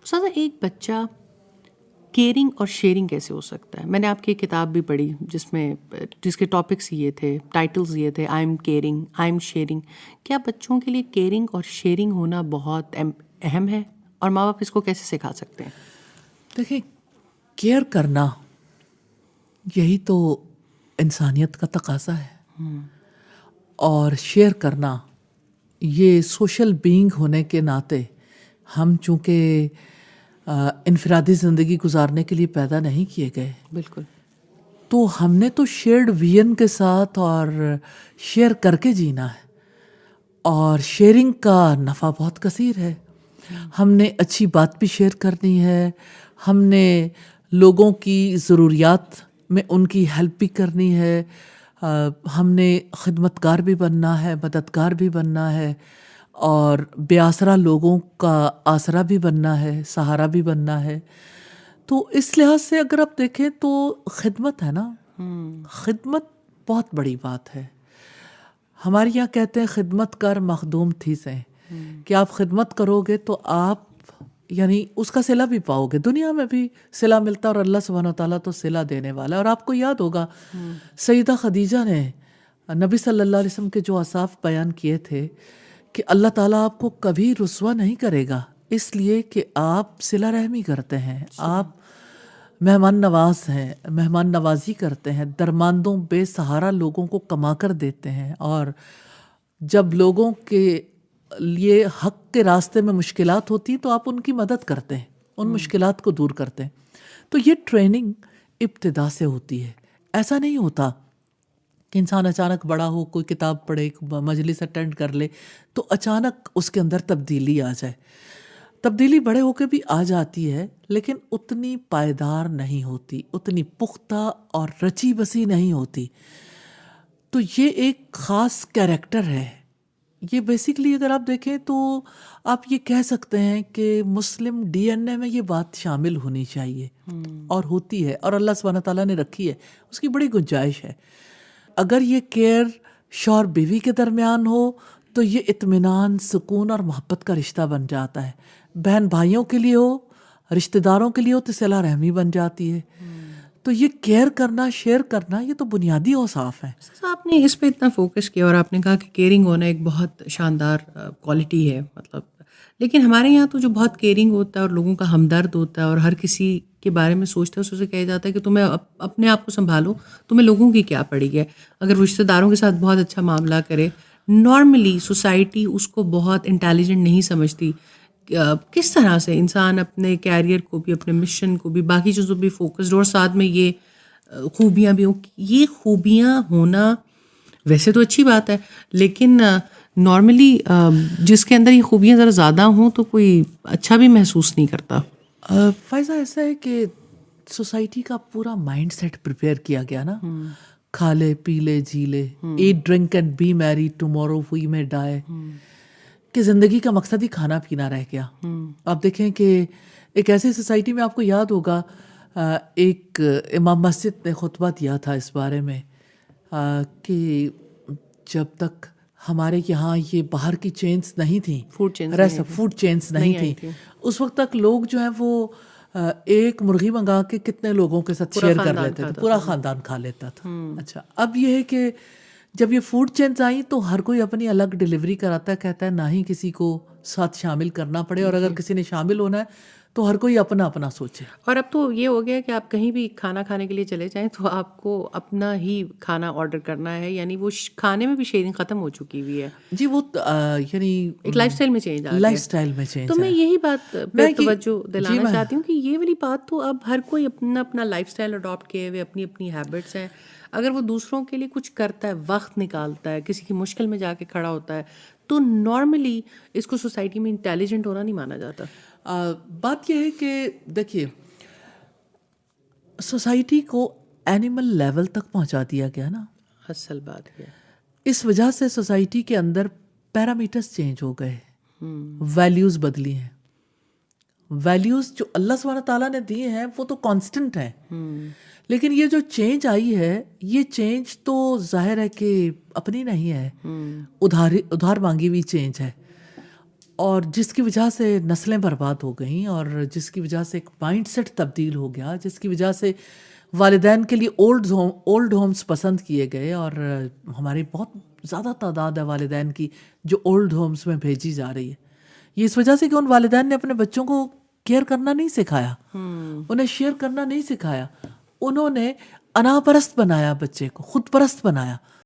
سادہ ایک بچہ کیئرنگ اور شیئرنگ کیسے ہو سکتا ہے؟ میں نے آپ کی ایک کتاب بھی پڑھی جس کے ٹاپکس یہ تھے، ٹائٹلز یہ تھے، I am caring, I am sharing. کیا بچوں کے لیے کیئرنگ اور شیئرنگ ہونا بہت اہم ہے، اور ماں باپ اس کو کیسے سکھا سکتے ہیں؟ دیکھیں، کیئر کرنا یہی تو انسانیت کا تقاضا ہے، اور شیئر کرنا یہ سوشل بینگ ہونے کے ناطے ہم چونکہ انفرادی زندگی گزارنے کے لیے پیدا نہیں کیے گئے، بالکل. تو ہم نے تو شیئرڈ ویژن کے ساتھ اور شیئر کر کے جینا ہے، اور شیئرنگ کا نفع بہت کثیر ہے. ہم نے اچھی بات بھی شیئر کرنی ہے، ہم نے لوگوں کی ضروریات میں ان کی ہیلپ بھی کرنی ہے، ہم نے خدمتگار بھی بننا ہے، مددگار بھی بننا ہے، اور بے آسرا لوگوں کا آسرا بھی بننا ہے، سہارا بھی بننا ہے. تو اس لحاظ سے اگر آپ دیکھیں تو خدمت ہے نا، خدمت بہت بڑی بات ہے. ہمارے یہاں کہتے ہیں خدمت کر مخدوم تھی سے، کہ آپ خدمت کرو گے تو آپ یعنی اس کا صلہ بھی پاؤ گے، دنیا میں بھی صلہ ملتا، اور اللہ سبحانہ وتعالیٰ تو صلہ دینے والا ہے. اور آپ کو یاد ہوگا سیدہ خدیجہ نے نبی صلی اللہ علیہ وسلم کے جو اوصاف بیان کیے تھے کہ اللہ تعالیٰ آپ کو کبھی رسوا نہیں کرے گا، اس لیے کہ آپ صلہ رحمی کرتے ہیں، آپ مہمان نواز ہیں، مہمان نوازی کرتے ہیں، درماندوں بے سہارا لوگوں کو کما کر دیتے ہیں، اور جب لوگوں کے لیے حق کے راستے میں مشکلات ہوتی تو آپ ان کی مدد کرتے ہیں، ان مشکلات کو دور کرتے ہیں. تو یہ ٹریننگ ابتدا سے ہوتی ہے. ایسا نہیں ہوتا کہ انسان اچانک بڑا ہو، کوئی کتاب پڑھے، مجلس اٹینڈ کر لے تو اچانک اس کے اندر تبدیلی آ جائے. تبدیلی بڑے ہو کے بھی آ جاتی ہے، لیکن اتنی پائیدار نہیں ہوتی، اتنی پختہ اور رچی بسی نہیں ہوتی. تو یہ ایک خاص کیریکٹر ہے. یہ بیسیکلی اگر آپ دیکھیں تو آپ یہ کہہ سکتے ہیں کہ مسلم ڈی این اے میں یہ بات شامل ہونی چاہیے، اور ہوتی ہے، اور اللہ سبحانہ تعالیٰ نے رکھی ہے، اس کی بڑی گنجائش ہے. اگر یہ کیئر شوہر بیوی کے درمیان ہو تو یہ اطمینان، سکون اور محبت کا رشتہ بن جاتا ہے. بہن بھائیوں کے لیے ہو، رشتہ داروں کے لیے ہو تو صلہ رحمی بن جاتی ہے. تو یہ کیئر کرنا، شیئر کرنا، یہ تو بنیادی اوصاف ہیں. آپ نے اس پہ اتنا فوکس کیا، اور آپ نے کہا کہ کیئرنگ ہونا ایک بہت شاندار کوالٹی ہے، لیکن ہمارے یہاں تو جو بہت کیئرنگ ہوتا ہے اور لوگوں کا ہمدرد ہوتا ہے اور ہر کسی کے بارے میں سوچتا ہے، اس سے کہا جاتا ہے کہ تمہیں اپنے آپ کو سنبھالو، تمہیں لوگوں کی کیا پڑی ہے. اگر رشتہ داروں کے ساتھ بہت اچھا معاملہ کرے، نارملی سوسائٹی اس کو بہت انٹیلیجنٹ نہیں سمجھتی. کس طرح سے انسان اپنے کیریئر کو بھی، اپنے مشن کو بھی، باقی چیزوں بھی فوکسڈ، اور ساتھ میں یہ خوبیاں بھی ہوں. یہ خوبیاں ہونا ویسے تو اچھی بات ہے، لیکن نارملی جس کے اندر یہ خوبیاں ذرا زیادہ ہوں تو کوئی اچھا بھی محسوس نہیں کرتا. فائزہ، ایسا ہے کہ سوسائٹی کا پورا مائنڈ سیٹ پریپیئر کیا گیا نا، کھا لے، پی لے، جی لے، ایٹ ڈرنک اینڈ بی میری، ٹمورو وی میں ڈائی، کہ زندگی کا مقصد ہی کھانا پینا رہ گیا. آپ دیکھیں کہ ایک ایسی سوسائٹی میں، آپ کو یاد ہوگا ایک امام مسجد نے خطبہ دیا تھا اس بارے میں کہ جب تک ہمارے یہاں یہ باہر کی چینز نہیں تھیں، فوڈ چینز نہیں تھیں، اس وقت تک لوگ جو ہیں وہ ایک مرغی منگا کے کتنے لوگوں کے ساتھ شیئر کر لیتے تھے، پورا خاندان کھا لیتا تھا. اچھا، اب یہ ہے کہ جب یہ فوڈ چینز آئیں تو ہر کوئی اپنی الگ ڈیلیوری کراتا ہے، کہتا ہے نہ ہی کسی کو ساتھ شامل کرنا پڑے، اور اگر کسی نے شامل ہونا ہے تو ہر کوئی اپنا اپنا سوچے. اور اب تو یہ ہو گیا کہ آپ کہیں بھی کھانا کھانے کے لیے چلے جائیں تو آپ کو اپنا ہی کھانا آرڈر کرنا ہے، یعنی وہ کھانے میں بھی شیئرنگ ختم ہو چکی ہوئی ہے. جی، وہ یعنی ایک لائف اسٹائل میں چینج آ گیا. لائف اسٹائل میں چینج. تو میں یہی بات پہ توجہ دلانا چاہتی ہوں کہ یہ والی بات تو اب ہر کوئی اپنا اپنا لائف اسٹائل اڈاپٹ کیے ہوئے، اپنی اپنی ہیبٹس ہیں. اگر وہ دوسروں کے لیے کچھ کرتا ہے، وقت نکالتا ہے، کسی کی مشکل میں جا کے کھڑا ہوتا ہے، تو نارملی اس کو سوسائٹی میں انٹیلیجنٹ ہونا نہیں مانا جاتا. بات یہ ہے کہ دیکھیے، سوسائٹی کو اینیمل لیول تک پہنچا دیا گیا نا. اصل بات ہے اس وجہ سے سوسائٹی کے اندر پیرامیٹرز چینج ہو گئے، ویلیوز بدلی ہیں. ویلیوز جو اللہ سبحانہ تعالیٰ نے دیے ہیں وہ تو کانسٹنٹ ہیں، لیکن یہ جو چینج آئی ہے، یہ چینج تو ظاہر ہے کہ اپنی نہیں ہے، ادھار مانگی ہوئی چینج ہے. اور جس کی وجہ سے نسلیں برباد ہو گئیں، اور جس کی وجہ سے ایک مائنڈ سیٹ تبدیل ہو گیا، جس کی وجہ سے والدین کے لیے اولڈ ہومز پسند کیے گئے، اور ہماری بہت زیادہ تعداد ہے والدین کی جو اولڈ ہومز میں بھیجی جا رہی ہے. یہ اس وجہ سے کہ ان والدین نے اپنے بچوں کو کیئر کرنا نہیں سکھایا، انہیں شیئر کرنا نہیں سکھایا. انہوں نے انا پرست بنایا، بچے کو خود پرست بنایا.